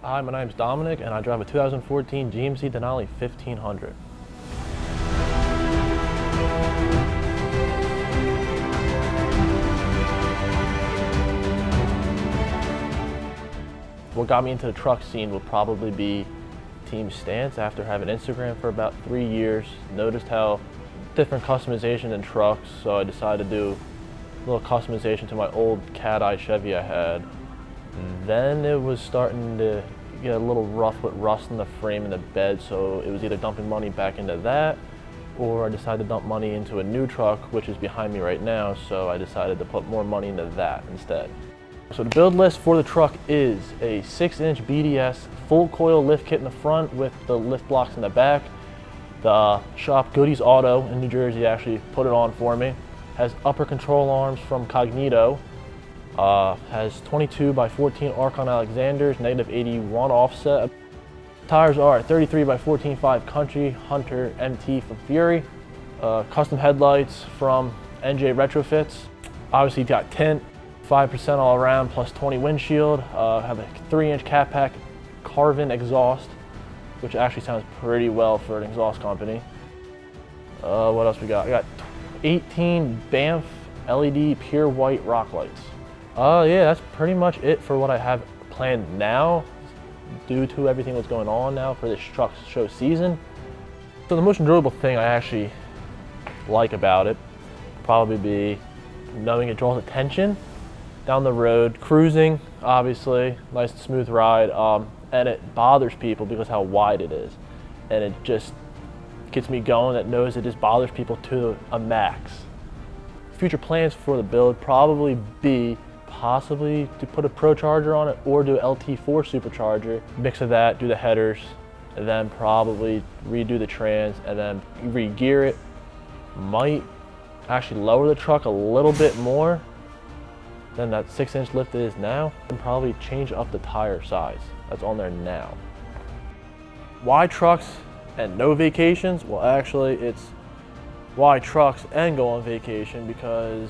Hi, my name's Dominic, and I drive a 2014 GMC Denali 1500. What got me into the truck scene would probably be team stance. After having Instagram for about 3 years, noticed how different customization in trucks, so I decided to do a little customization to my old cat-eye Chevy I had. Then it was starting to get a little rough with rust in the frame and the bed, so it was either dumping money back into that, or I decided to dump money into a new truck, which is behind me right now, so I decided to put more money into that instead. So the build list for the truck is a 6-inch BDS full coil lift kit in the front with the lift blocks in the back. The shop Goodies Auto in New Jersey actually put it on for me. Has upper control arms from Cognito. Has 22 by 14 ARKON Alexanders, -81 offset. Tires are 33 by 14.5 Country Hunter MT from Fury. Custom headlights from NJ Retrofits. Obviously got tint, 5% all around plus 20 windshield. Have a 3-inch cat pack Carvin exhaust, which actually sounds pretty well for an exhaust company. What else we got? I got 18 Banff LED pure white rock lights. Yeah, that's pretty much it for what I have planned now, due to everything that's going on now for this truck show season. So the most enjoyable thing I actually like about it probably be knowing it draws attention down the road, cruising, obviously, nice and smooth ride, and it bothers people because how wide it is. And it just gets me going, that knows it just bothers people to a max. Future plans for the build probably be possibly to put a Pro Charger on it or do LT4 supercharger, mix of that, do the headers, and then probably redo the trans and then re-gear it. Might actually lower the truck a little bit more than that 6-inch lift it is now, and probably change up the tire size that's on there now. Why trucks and no vacations? Well, actually it's why trucks and go on vacation, because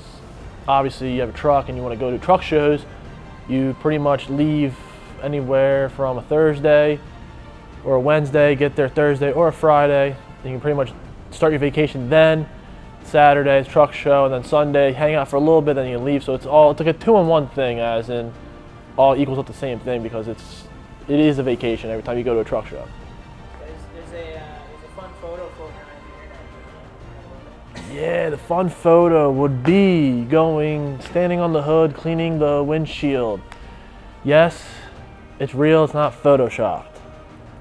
obviously you have a truck and you want to go to truck shows, you pretty much leave anywhere from a Thursday or a Wednesday, get there Thursday or a Friday, and you can pretty much start your vacation then. Saturday is truck show, and then Sunday hang out for a little bit, then you leave. So it's like a 2-in-1 thing, as in all equals up the same thing, because it is a vacation every time you go to a truck show. There's a fun photo floating around here. Yeah, the fun photo would be standing on the hood, cleaning the windshield. Yes, it's real, it's not photoshopped.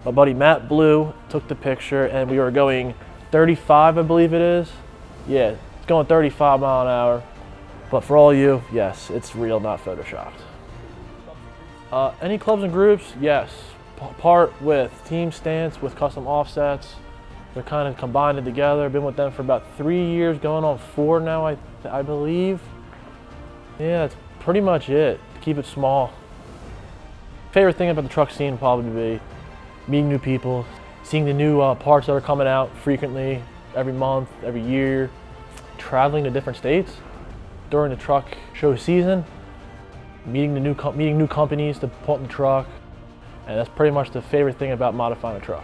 My buddy Matt Blue took the picture, and we were going 35, I believe it is. Yeah, it's going 35 miles an hour. But for all you, yes, it's real, not photoshopped. Any clubs and groups? Yes. Part with Team Stance with custom offsets. They're kind of combined together. Been with them for about 3 years, going on 4 now, I believe. Yeah, that's pretty much it. Keep it small. Favorite thing about the truck scene would probably be meeting new people, seeing the new parts that are coming out frequently, every month, every year, traveling to different states during the truck show season, meeting new companies to put in the truck, and that's pretty much the favorite thing about modifying a truck.